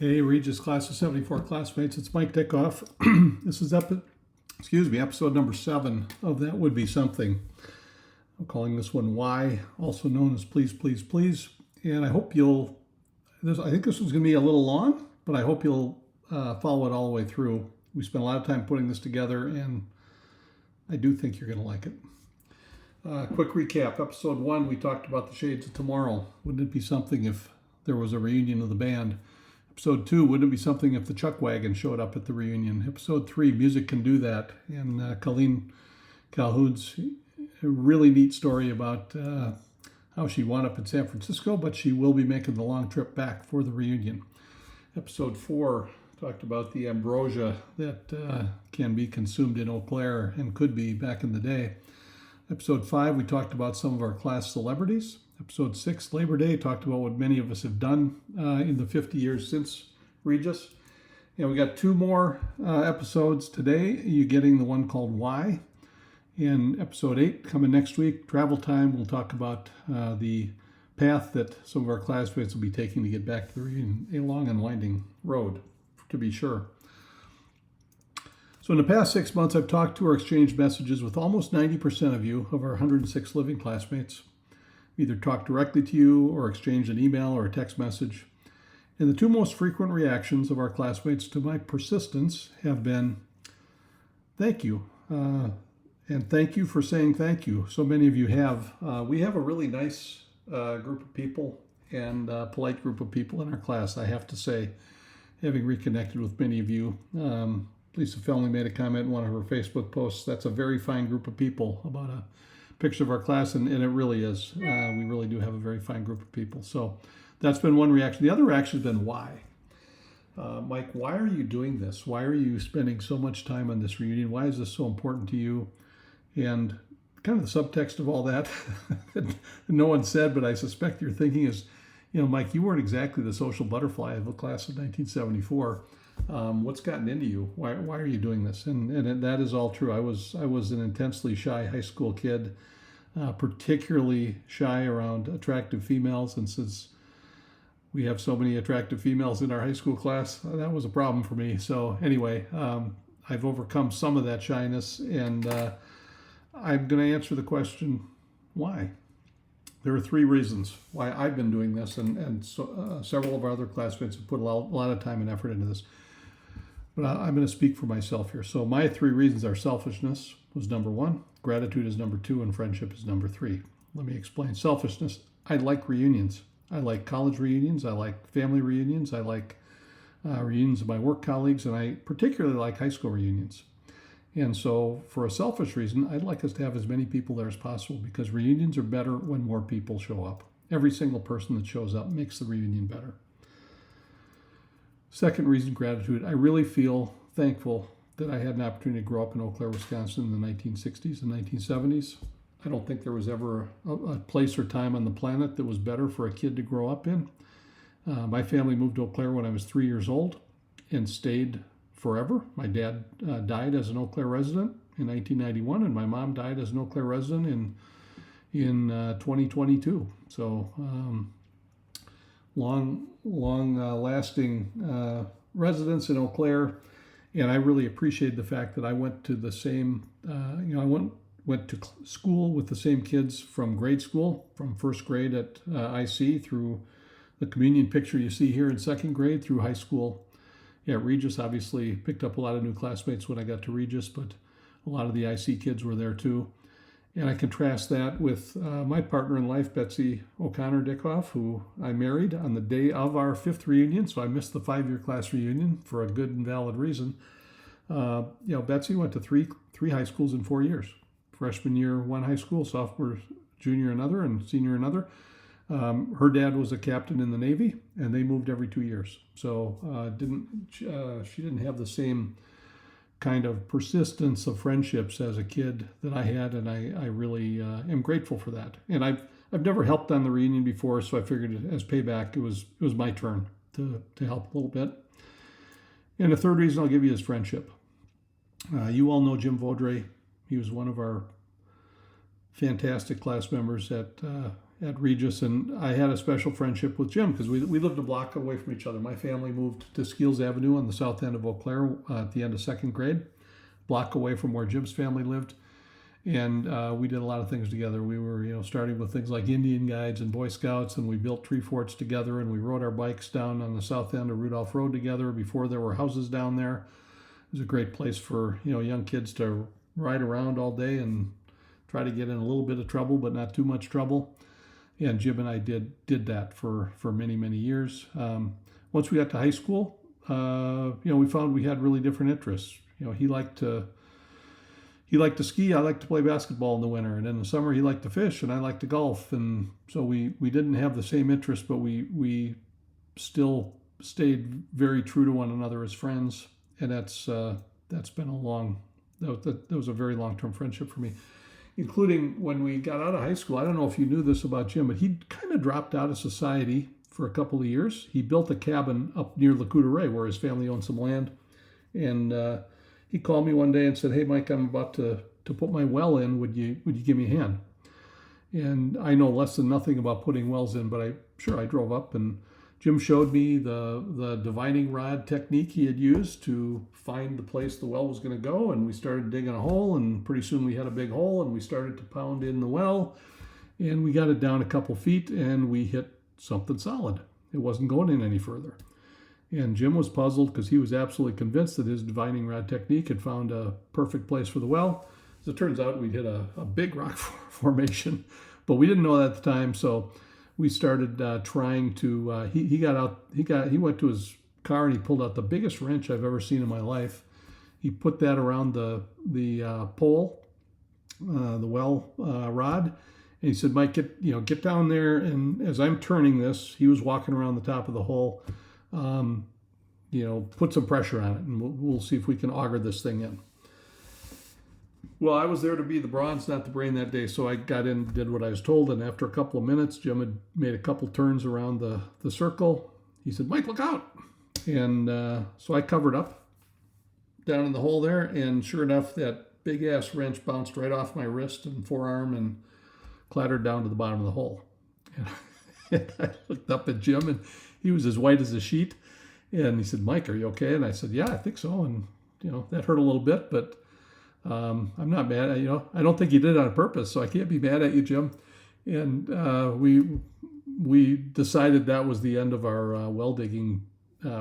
Hey, Regis Class of 74 classmates, it's Mike Dickoff. This is episode number 7 of That Would Be Something. I'm calling this one Why, also known as Please, Please, Please. And I hope I think this one's going to be a little long, but I hope you'll follow it all the way through. We spent a lot of time putting this together, and I do think you're going to like it. Quick recap. Episode 1, we talked about the Shades of Tomorrow. Wouldn't it be something if there was a reunion of the band? Episode 2, wouldn't it be something if the Chuck Wagon showed up at the reunion? Episode 3, Music Can Do That. And Colleen Calhoun's a really neat story about how she wound up in San Francisco, but she will be making the long trip back for the reunion. Episode 4 talked about the ambrosia that can be consumed in Eau Claire and could be back in the day. Episode 5, we talked about some of our class celebrities. Episode 6, Labor Day, talked about what many of us have done in the 50 years since Regis. And we got 2 more episodes today. You're getting the one called Why. In episode 8, coming next week, Travel Time, we'll talk about the path that some of our classmates will be taking to get back to the reunion. A long and winding road, to be sure. So in the past 6 months, I've talked to or exchanged messages with almost 90% of you, of our 106 living classmates. Either talked directly to you or exchanged an email or a text message. And the 2 most frequent reactions of our classmates to my persistence have been, thank you. And thank you for saying thank you. So many of you have. We have a really nice group of people and polite group of people in our class, I have to say, having reconnected with many of you. Lisa Fellney made a comment in one of her Facebook posts. That's a very fine group of people about a picture of our class, and it really is. We really do have a very fine group of people. So that's been one reaction. The other reaction has been why. Mike, why are you doing this? Why are you spending so much time on this reunion? Why is this so important to you? And kind of the subtext of all that, that no one said, but I suspect you're thinking is, Mike, you weren't exactly the social butterfly of the class of 1974. What's gotten into you? Why are you doing this? And that is all true. I was an intensely shy high school kid, particularly shy around attractive females. And since we have so many attractive females in our high school class, that was a problem for me. So anyway, I've overcome some of that shyness, and I'm going to answer the question, why? There are 3 reasons why I've been doing this, and several of our other classmates have put a lot of time and effort into this. But I'm going to speak for myself here. So my 3 reasons are selfishness was number 1, gratitude is number 2, and friendship is number 3. Let me explain. Selfishness, I like reunions. I like college reunions. I like family reunions. I like reunions of my work colleagues, and I particularly like high school reunions. And so for a selfish reason, I'd like us to have as many people there as possible, because reunions are better when more people show up. Every single person that shows up makes the reunion better. Second reason, gratitude. I really feel thankful that I had an opportunity to grow up in Eau Claire, Wisconsin in the 1960s and 1970s. I don't think there was ever a place or time on the planet that was better for a kid to grow up in. My family moved to Eau Claire when I was 3 years old and stayed forever. My dad died as an Eau Claire resident in 1991, and my mom died as an Eau Claire resident in 2022. So long lasting residence in Eau Claire, and I really appreciate the fact that I went to the same. I went to school with the same kids from grade school, from first grade at IC through the communion picture you see here in second grade through high school. Yeah, Regis, obviously picked up a lot of new classmates when I got to Regis, but a lot of the IC kids were there too. And I contrast that with my partner in life, Betsy O'Connor Dickoff, who I married on the day of our 5th reunion. So I missed the 5-year class reunion for a good and valid reason. Betsy went to three high schools in 4 years. Freshman year, 1 high school, sophomore, junior, another, and senior, another. Her dad was a captain in the Navy, and they moved every 2 years. So she didn't have the same kind of persistence of friendships as a kid that I had, and I really am grateful for that. And I've never helped on the reunion before, so I figured as payback, it was my turn to help a little bit. And the third reason I'll give you is friendship. You all know Jim Vaudrey. He was one of our fantastic class members at at Regis, and I had a special friendship with Jim because we lived a block away from each other. My family moved to Skeels Avenue on the south end of Eau Claire at the end of second grade, block away from where Jim's family lived. And we did a lot of things together. We were, starting with things like Indian guides and Boy Scouts, and we built tree forts together, and we rode our bikes down on the south end of Rudolph Road together before there were houses down there. It was a great place for, young kids to ride around all day and try to get in a little bit of trouble, but not too much trouble. And Jim and I did that for many, many years. Once we got to high school, we found we had really different interests. He liked to ski. I liked to play basketball in the winter, and in the summer he liked to fish, and I liked to golf. And so we didn't have the same interests, but we still stayed very true to one another as friends. And that's been that was a very long-term friendship for me, including when we got out of high school. I don't know if you knew this about Jim, but he kind of dropped out of society for a couple of years. He built a cabin up near La Coudray where his family owned some land, and he called me one day and said, "Hey, Mike, I'm about to put my well in. Would you give me a hand?" And I know less than nothing about putting wells in, but I drove up, and Jim showed me the divining rod technique he had used to find the place the well was going to go, and we started digging a hole, and pretty soon we had a big hole, and we started to pound in the well, and we got it down a couple feet, and we hit something solid. It wasn't going in any further. And Jim was puzzled because he was absolutely convinced that his divining rod technique had found a perfect place for the well. As it turns out, we'd hit a big rock formation, but we didn't know that at the time. So we started trying to. He got out. He went to his car and he pulled out the biggest wrench I've ever seen in my life. He put that around the pole, the well rod, and he said, "Mike, get down there." And as I'm turning this, he was walking around the top of the hole. Put some pressure on it, and we'll see if we can auger this thing in. Well, I was there to be the bronze, not the brain that day, so I got in, did what I was told, and after a couple of minutes, Jim had made a couple turns around the circle. He said, "Mike, look out!" And so I covered up down in the hole there, and sure enough, that big-ass wrench bounced right off my wrist and forearm and clattered down to the bottom of the hole. And I looked up at Jim, and he was as white as a sheet. And he said, "Mike, are you okay?" And I said, "Yeah, I think so." And, that hurt a little bit, but I'm not mad. I don't think you did it on purpose, so I can't be mad at you, Jim. And we decided that was the end of our well digging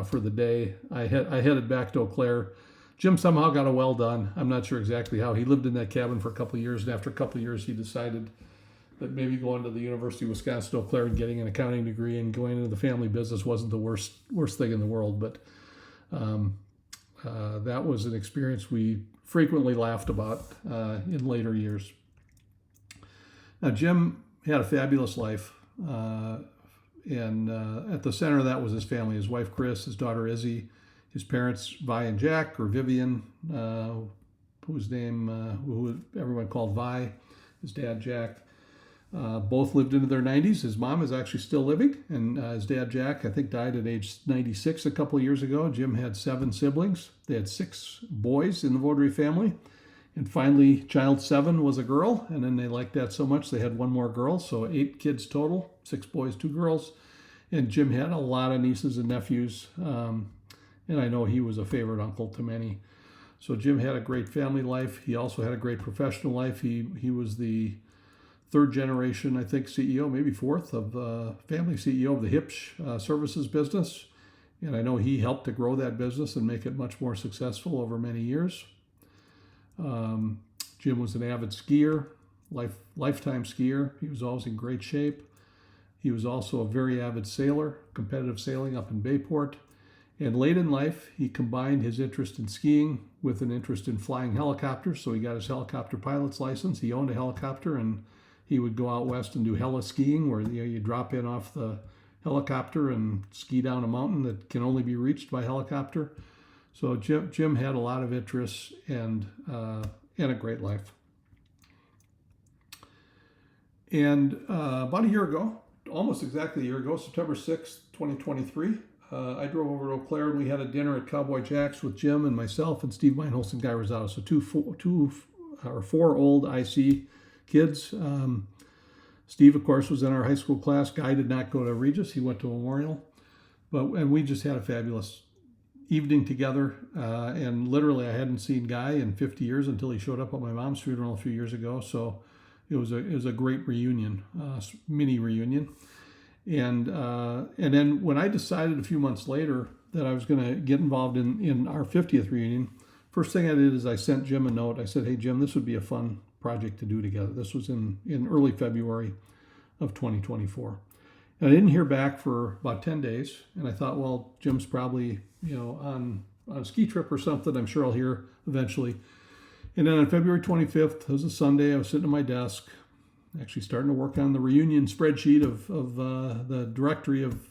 for the day. I headed back to Eau Claire. Jim somehow got a well done. I'm not sure exactly how. He lived in that cabin for a couple of years, and after a couple of years, he decided that maybe going to the University of Wisconsin Eau Claire and getting an accounting degree and going into the family business wasn't the worst thing in the world. But that was an experience we frequently laughed about in later years. Now, Jim had a fabulous life, and at the center of that was his family, his wife, Chris, his daughter, Izzy, his parents, Vi and Jack, or Vivian, whose name who everyone called Vi, his dad, Jack. Both lived into their 90s. His mom is actually still living, and his dad, Jack, I think died at age 96 a couple of years ago. Jim had 7 siblings. They had 6 boys in the Vaudry family, and finally, child 7 was a girl, and then they liked that so much they had 1 more girl, so 8 kids total, 6 boys, 2 girls. And Jim had a lot of nieces and nephews, and I know he was a favorite uncle to many. So Jim had a great family life. He also had a great professional life. He was the 3rd generation, I think, CEO, maybe 4th of family CEO of the Hipsch services business. And I know he helped to grow that business and make it much more successful over many years. Jim was an avid skier, lifetime skier. He was always in great shape. He was also a very avid sailor, competitive sailing up in Bayport. And late in life, he combined his interest in skiing with an interest in flying helicopters. So he got his helicopter pilot's license. He owned a helicopter, and he would go out west and do heli skiing, where you drop in off the helicopter and ski down a mountain that can only be reached by helicopter. So Jim had a lot of interests and a great life. And about a year ago, almost exactly a year ago, September 6th, 2023, I drove over to Eau Claire, and we had a dinner at Cowboy Jack's with Jim and myself and Steve Meinholz and Guy Rosado. So 4 old IC kids. Steve, of course, was in our high school class. Guy did not go to Regis. He went to Memorial. And we just had a fabulous evening together. And literally, I hadn't seen Guy in 50 years until he showed up at my mom's funeral a few years ago. So it was a great reunion, mini reunion. And then when I decided a few months later that I was going to get involved in our 50th reunion, first thing I did is I sent Jim a note. I said, "Hey, Jim, this would be a fun project to do together." This was in early February of 2024. And I didn't hear back for about 10 days. And I thought, well, Jim's probably, on a ski trip or something. I'm sure I'll hear eventually. And then on February 25th, it was a Sunday, I was sitting at my desk, actually starting to work on the reunion spreadsheet of the directory of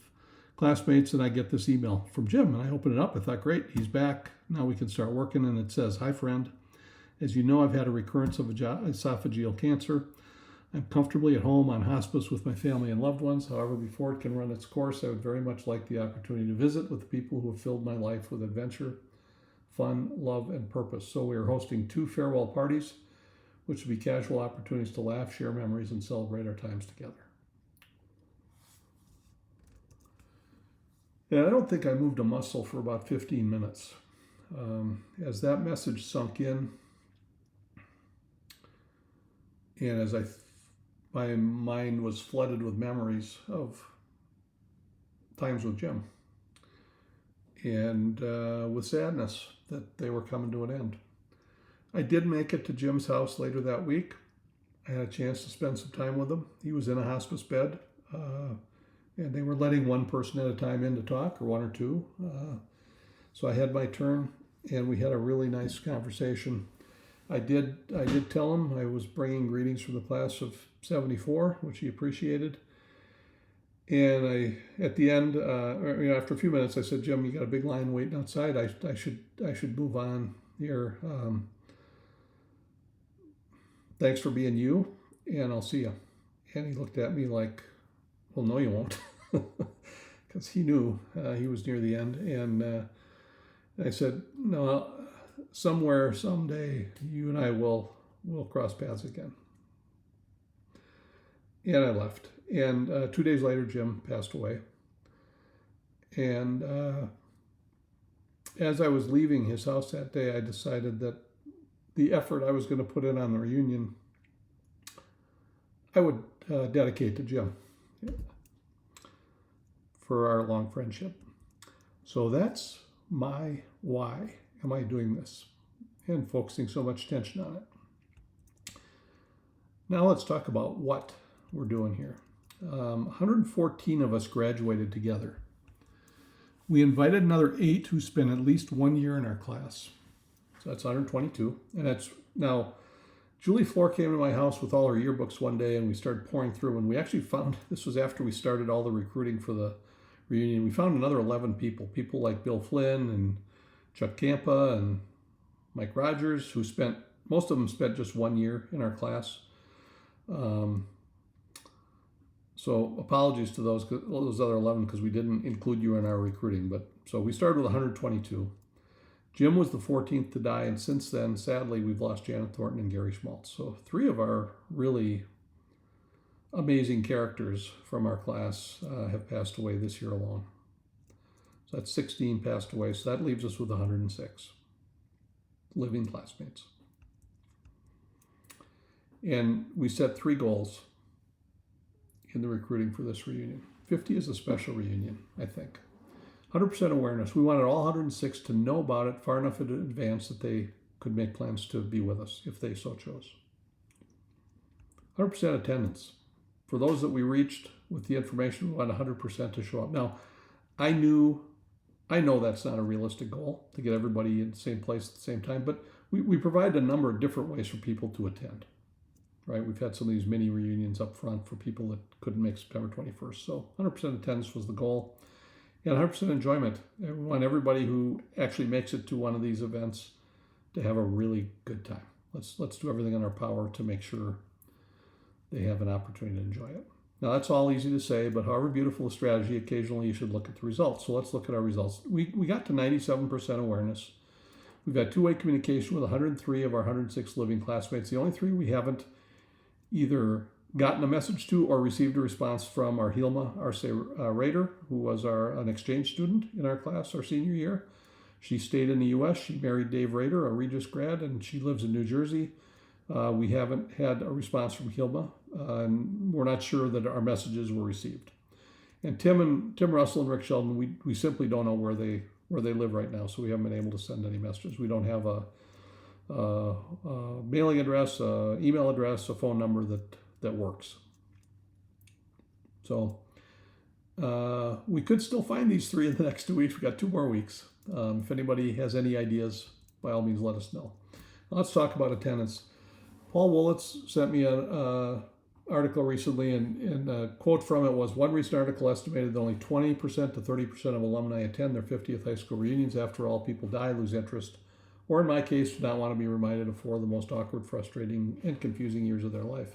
classmates, and I get this email from Jim. And I open it up. I thought, great, he's back. Now we can start working. And it says, "Hi, friend. As you know, I've had a recurrence of esophageal cancer. I'm comfortably at home on hospice with my family and loved ones. However, before it can run its course, I would very much like the opportunity to visit with the people who have filled my life with adventure, fun, love, and purpose. So we are hosting 2 farewell parties, which will be casual opportunities to laugh, share memories, and celebrate our times together." And I don't think I moved a muscle for about 15 minutes. As that message sunk in, and as my mind was flooded with memories of times with Jim, and with sadness that they were coming to an end. I did make it to Jim's house later that week. I had a chance to spend some time with him. He was in a hospice bed, and they were letting one person at a time in to talk, or 1 or 2. So I had my turn, and we had a really nice conversation. I did tell him I was bringing greetings from the class of 74, which he appreciated. And at the end, after a few minutes, I said, "Jim, you got a big line waiting outside. I should move on here. Thanks for being you, and I'll see you." And he looked at me like, "Well, no, you won't," because he knew he was near the end. And I said, "No, somewhere, someday, you and I will cross paths again." And I left. And 2 days later, Jim passed away. And as I was leaving his house that day, I decided that the effort I was going to put in on the reunion, I would dedicate to Jim for our long friendship. So that's my why am I doing this and focusing so much attention on it. Now let's talk about what we're doing here. 114 of us graduated together. We invited another 8 who spent at least 1 year in our class. So that's 122. And that's now, Julie Floor came to my house with all her yearbooks one day, and we started pouring through, and we actually found, this was after we started all the recruiting for the reunion, we found another 11 people like Bill Flynn and Chuck Campa and Mike Rogers, who most of them spent just 1 year in our class. So apologies to those other 11 because we didn't include you in our recruiting. But so we started with 122. Jim was the 14th to die, and since then, sadly, we've lost Janet Thornton and Gary Schmaltz. So 3 of our really amazing characters from our class have passed away this year alone. So that's 16 passed away. So that leaves us with 106 living classmates. And we set 3 goals in the recruiting for this reunion. 50 is a special reunion, I think. 100% awareness. We wanted all 106 to know about it far enough in advance that they could make plans to be with us if they so chose. 100% attendance. For those that we reached with the information, we want 100% to show up. Now, I know that's not a realistic goal to get everybody in the same place at the same time, but we provide a number of different ways for people to attend. Right, we've had some of these mini reunions up front for people that couldn't make September 21st. So 100% attendance was the goal, and 100% enjoyment. We want everybody who actually makes it to one of these events to have a really good time. Let's do everything in our power to make sure they have an opportunity to enjoy it. Now that's all easy to say, but however beautiful the strategy, occasionally you should look at the results. So let's look at our results. We got to 97% awareness. We've had 2-way communication with 103 of our 106 living classmates. The only 3 we haven't either gotten a message to or received a response from our Hilma Arce Rader, who was an exchange student in our class our senior year. She stayed in the U.S. She married Dave Rader, a Regis grad, and she lives in New Jersey. We haven't had a response from Hilma, and we're not sure that our messages were received. And Tim Russell and Rick Sheldon, we simply don't know where they live right now, so we haven't been able to send any messages. We don't have a mailing address, email address, a phone number that works. So we could still find these three in the next 2 weeks. We've got 2 more weeks. If anybody has any ideas, by all means, let us know. Let's talk about attendance. Paul Wolitz sent me an article recently, and a quote from it was, one recent article estimated that only 20% to 30% of alumni attend their 50th high school reunions. After all, people die, lose interest, or in my case, do not want to be reminded of 4 of the most awkward, frustrating, and confusing years of their life.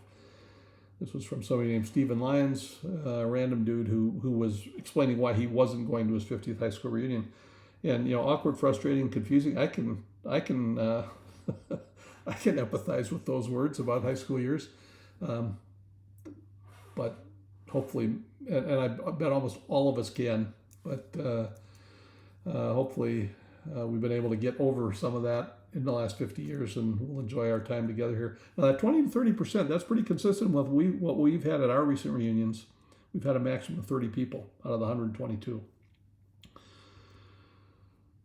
This was from somebody named Stephen Lyons, a random dude who was explaining why he wasn't going to his 50th high school reunion. And awkward, frustrating, confusing. I can I can empathize with those words about high school years, but hopefully, and I bet almost all of us can. But hopefully, we've been able to get over some of that in the last 50 years, and we'll enjoy our time together here. Now, that 20 to 30%, that's pretty consistent with what we've had at our recent reunions. We've had a maximum of 30 people out of the 122.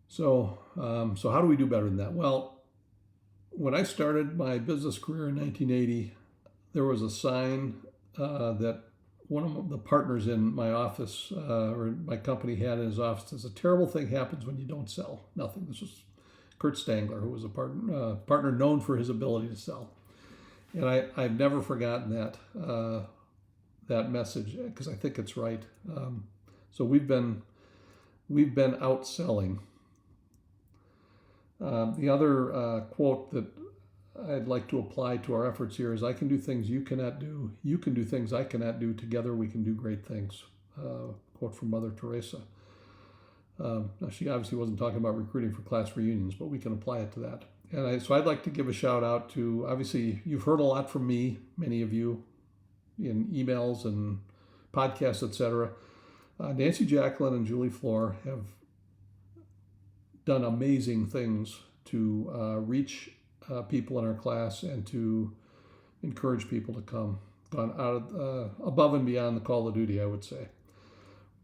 So how do we do better than that? Well, when I started my business career in 1980, there was a sign that one of the partners in my office or my company had in his office. Says, a terrible thing happens when you don't sell. Nothing. This was Kurt Stangler, who was a partner known for his ability to sell. And I've never forgotten that message, because I think it's right. So we've been outselling. The other quote that I'd like to apply to our efforts here is, I can do things you cannot do. You can do things I cannot do. Together we can do great things. Quote from Mother Teresa. Now, she obviously wasn't talking about recruiting for class reunions, but we can apply it to that. And so I'd like to give a shout out to, obviously, you've heard a lot from me, many of you, in emails and podcasts, etc. Nancy Jacqueline and Julie Floor have done amazing things to reach people in our class and to encourage people to come. Gone out above and beyond the call of duty, I would say.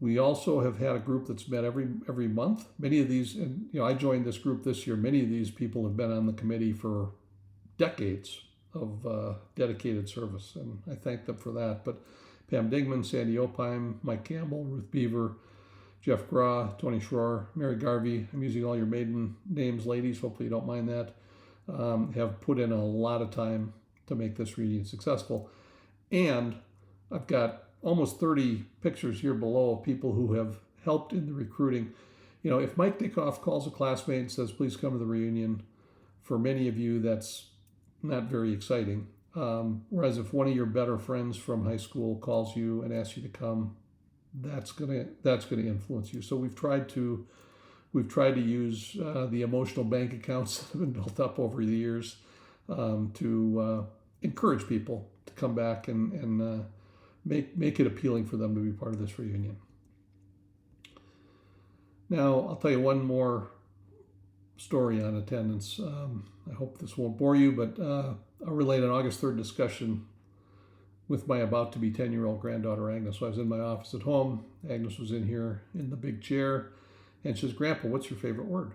We also have had a group that's met every month. Many of these, and I joined this group this year. Many of these people have been on the committee for decades of dedicated service, and I thank them for that. But Pam Dingman, Sandy Opheim, Mike Campbell, Ruth Beaver, Jeff Graw, Tony Schroer, Mary Garvey, I'm using all your maiden names, ladies, hopefully you don't mind that, have put in a lot of time to make this reunion successful. And I've got almost 30 pictures here below of people who have helped in the recruiting. If Mike Dickoff calls a classmate and says, please come to the reunion, for many of you, that's not very exciting. Whereas if one of your better friends from high school calls you and asks you to come, that's gonna influence you. So we've tried to use the emotional bank accounts that have been built up over the years to encourage people to come back and make it appealing for them to be part of this reunion. Now, I'll tell you one more story on attendance. I hope this won't bore you, but I'll relate an August 3rd discussion with my about-to-be 10-year-old granddaughter, Agnes. So I was in my office at home. Agnes was in here in the big chair, and she says, Grandpa, what's your favorite word?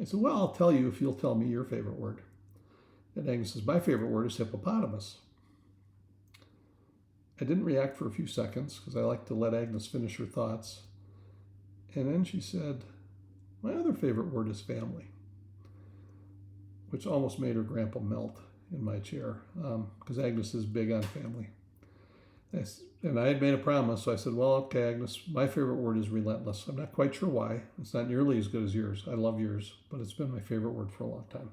I said, well, I'll tell you if you'll tell me your favorite word. And Agnes says, my favorite word is hippopotamus. I didn't react for a few seconds because I like to let Agnes finish her thoughts. And then she said, my other favorite word is family, which almost made her grandpa melt in my chair because Agnes is big on family. And I had made a promise, so I said, well, okay, Agnes, my favorite word is relentless. I'm not quite sure why. It's not nearly as good as yours. I love yours, but it's been my favorite word for a long time.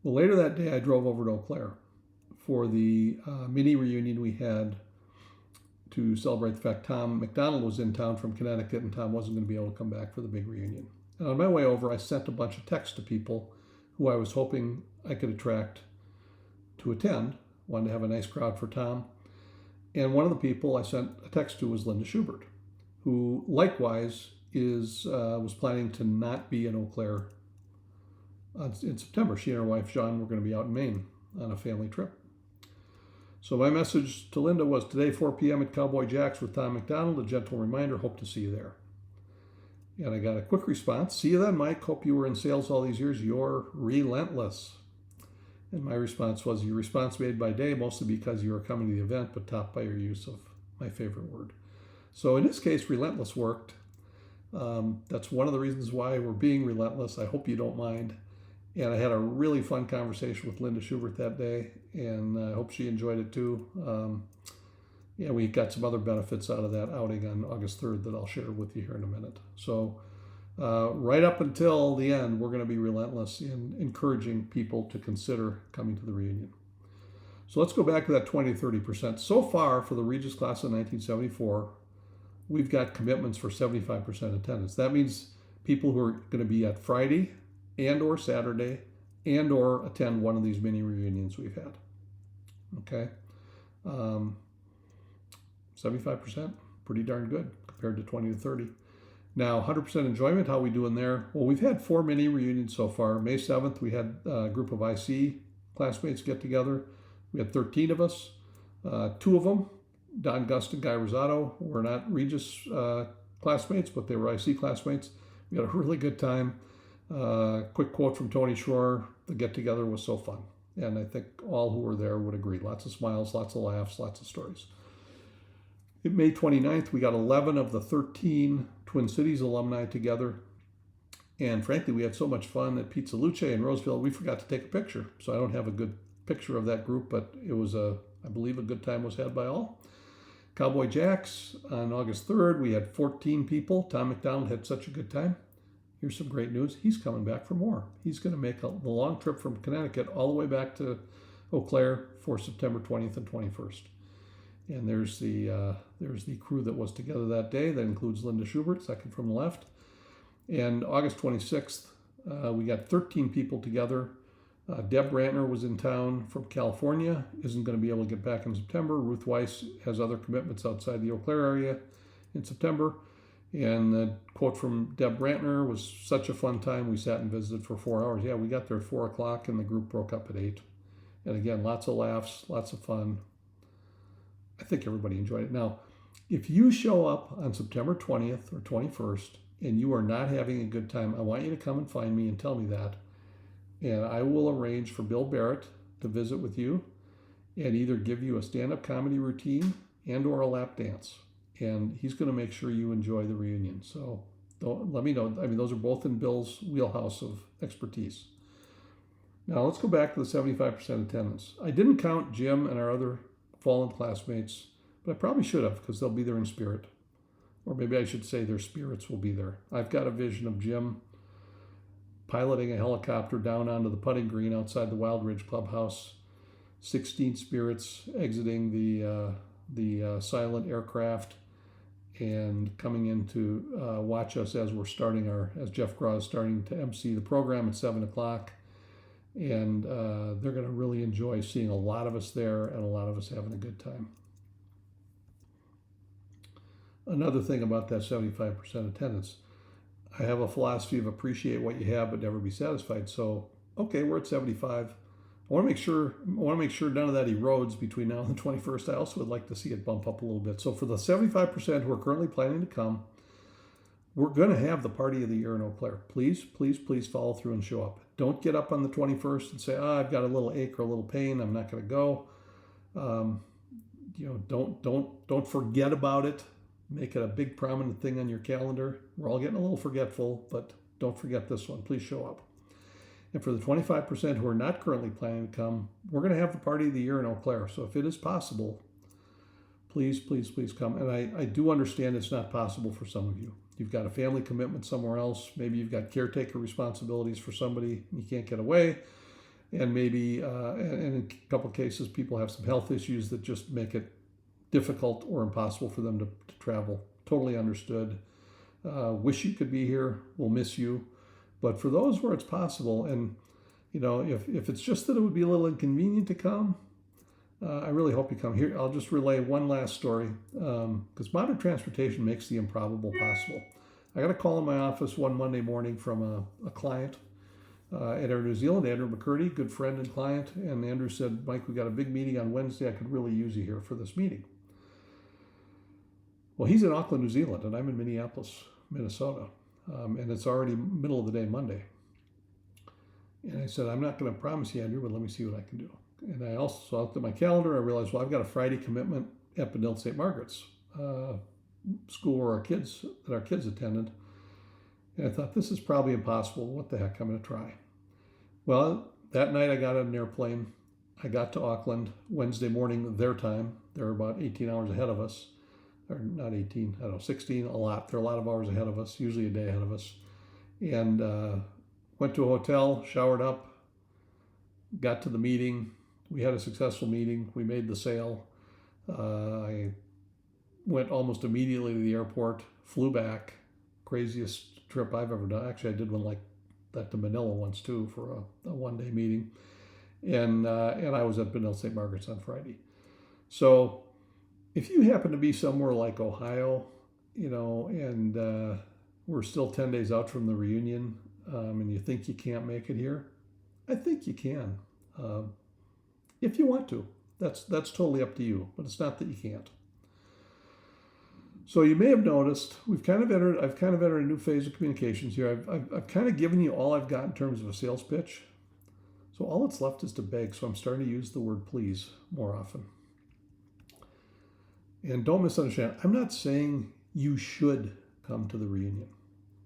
Well, later that day, I drove over to Eau Claire for the mini reunion we had to celebrate the fact Tom McDonald was in town from Connecticut, and Tom wasn't going to be able to come back for the big reunion. And on my way over, I sent a bunch of texts to people who I was hoping I could attract to attend. Wanted to have a nice crowd for Tom. And one of the people I sent a text to was Linda Schubert, who likewise was planning to not be in Eau Claire in September. She and her wife, John, were going to be out in Maine on a family trip. So my message to Linda was, today, 4 p.m. at Cowboy Jack's with Tom McDonald. A gentle reminder, hope to see you there. And I got a quick response. See you then, Mike. Hope you were in sales all these years. You're relentless. And my response was, your response made by day, mostly because you were coming to the event, but topped by your use of my favorite word. So in this case, relentless worked. That's one of the reasons why we're being relentless. I hope you don't mind. And I had a really fun conversation with Linda Schubert that day, and I hope she enjoyed it too. We got some other benefits out of that outing on August 3rd that I'll share with you here in a minute. So right up until the end, we're going to be relentless in encouraging people to consider coming to the reunion. So let's go back to that 20 to 30%. So far for the Regis Class of 1974, we've got commitments for 75% attendance. That means people who are going to be at Friday and or Saturday and or attend one of these mini reunions we've had. Okay. 75%, pretty darn good compared to 20 to 30. Now, 100% enjoyment, how are we doing there? Well, we've had 4 mini reunions so far. May 7th, we had a group of IC classmates get together. We had 13 of us. 2 of them, Don Gust and Guy Rosato, were not Regis classmates, but they were IC classmates. We had a really good time. Quick quote from Tony Schroer, the get-together was so fun. And I think all who were there would agree. Lots of smiles, lots of laughs, lots of stories. May 29th, we got 11 of the 13 Twin Cities alumni together. And frankly, we had so much fun at Pizza Luce in Roseville, we forgot to take a picture. So I don't have a good picture of that group, but it was I believe a good time was had by all. Cowboy Jack's on August 3rd, we had 14 people. Tom McDonald had such a good time. Here's some great news. He's coming back for more. He's going to make the long trip from Connecticut all the way back to Eau Claire for September 20th and 21st. And there's the crew that was together that day. That includes Linda Schubert, second from the left. And August 26th, we got 13 people together. Deb Brantner was in town from California, isn't going to be able to get back in September. Ruth Weiss has other commitments outside the Eau Claire area in September. And the quote from Deb Brantner was, such a fun time. We sat and visited for 4 hours. Yeah, we got there at 4 o'clock and the group broke up at 8. And again, lots of laughs, lots of fun. I think everybody enjoyed it. Now, if you show up on September 20th or 21st and you are not having a good time, I want you to come and find me and tell me that. And I will arrange for Bill Barrett to visit with you and either give you a stand-up comedy routine and or a lap dance. And he's going to make sure you enjoy the reunion. So let me know. I mean, those are both in Bill's wheelhouse of expertise. Now, let's go back to the 75% attendance. I didn't count Jim and our other fallen classmates, but I probably should have because they'll be there in spirit. Or maybe I should say their spirits will be there. I've got a vision of Jim piloting a helicopter down onto the putting green outside the Wild Ridge Clubhouse, 16 spirits exiting the silent aircraft and coming in to watch us as we're as Jeff Graw is starting to MC the program at 7 o'clock. And they're going to really enjoy seeing a lot of us there and a lot of us having a good time. Another thing about that 75% attendance, I have a philosophy of appreciate what you have but never be satisfied. So, okay, we're at 75. I want to make sure none of that erodes between now and the 21st. I also would like to see it bump up a little bit. So for the 75% who are currently planning to come, we're going to have the party of the year in Eau Claire. Please, please, please follow through and show up. Don't get up on the 21st and say, I've got a little ache or a little pain. I'm not going to go. Don't forget about it. Make it a big prominent thing on your calendar. We're all getting a little forgetful, but don't forget this one. Please show up. And for the 25% who are not currently planning to come, we're going to have the party of the year in Eau Claire. So if it is possible, please, please, please come. And I do understand it's not possible for some of you. You've got a family commitment somewhere else. Maybe you've got caretaker responsibilities for somebody and you can't get away. And maybe, and in a couple of cases, people have some health issues that just make it difficult or impossible for them to travel. Totally understood. Wish you could be here. We'll miss you. But for those where it's possible, and if it's just that it would be a little inconvenient to come, I really hope you come here. I'll just relay one last story because modern transportation makes the improbable possible. I got a call in my office one Monday morning from a client at Air New Zealand, Andrew McCurdy, good friend and client. And Andrew said, Mike, we got a big meeting on Wednesday. I could really use you here for this meeting. Well, he's in Auckland, New Zealand, and I'm in Minneapolis, Minnesota. And it's already middle of the day Monday. And I said, I'm not going to promise you, Andrew, but let me see what I can do. And I also looked at my calendar. I realized, well, I've got a Friday commitment at Benilde St. Margaret's school where our kids attended. And I thought, this is probably impossible. What the heck? I'm going to try. Well, that night I got on an airplane. I got to Auckland Wednesday morning, their time. They're about 18 hours ahead of us. Or not 18, I don't know, 16, a lot. They're a lot of hours ahead of us, usually a day ahead of us. And went to a hotel, showered up, got to the meeting. We had a successful meeting. We made the sale. I went almost immediately to the airport, flew back. Craziest trip I've ever done. Actually, I did one like that to Manila once too for a one-day meeting. And I was at Benilde St. Margaret's on Friday. So if you happen to be somewhere like Ohio, and we're still 10 days out from the reunion, and you think you can't make it here, I think you can. If you want to. That's totally up to you, but it's not that you can't. So you may have noticed I've kind of entered a new phase of communications here. I've kind of given you all I've got in terms of a sales pitch. So all that's left is to beg. So I'm starting to use the word please more often. And don't misunderstand. I'm not saying you should come to the reunion,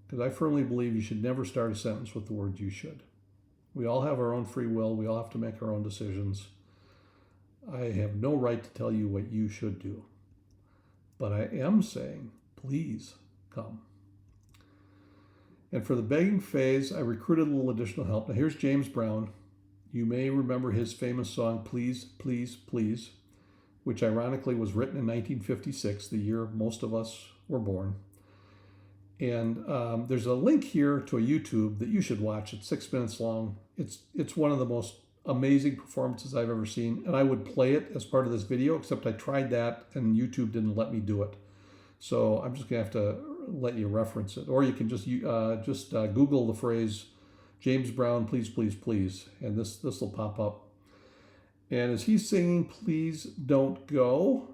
because I firmly believe you should never start a sentence with the word you should. We all have our own free will. We all have to make our own decisions. I have no right to tell you what you should do. But I am saying, please come. And for the begging phase, I recruited a little additional help. Now here's James Brown. You may remember his famous song, Please, Please, Please, which ironically was written in 1956, the year most of us were born. And there's a link here to a YouTube that you should watch. It's 6 minutes long. It's one of the most amazing performances I've ever seen, and I would play it as part of this video, except I tried that and YouTube didn't let me do it. So I'm just gonna have to let you reference it, or you can just Google the phrase James Brown, please, please, please, and this will pop up. And as he's singing, please don't go,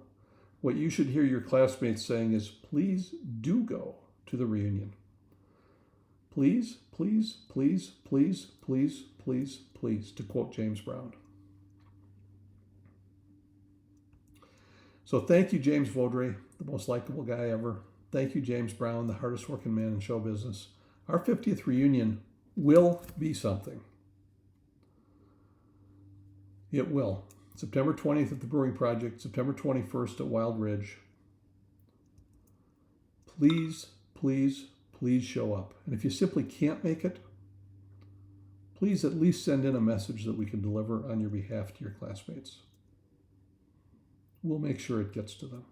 what you should hear your classmates saying is, please do go to the reunion. Please, please, please, please, please, please, please, to quote James Brown. So thank you, James Vaudrey, the most likable guy ever. Thank you, James Brown, the hardest working man in show business. Our 50th reunion will be something. It will. September 20th at the Brewing Project, September 21st at Wild Ridge. Please, please, please show up. And if you simply can't make it, please at least send in a message that we can deliver on your behalf to your classmates. We'll make sure it gets to them.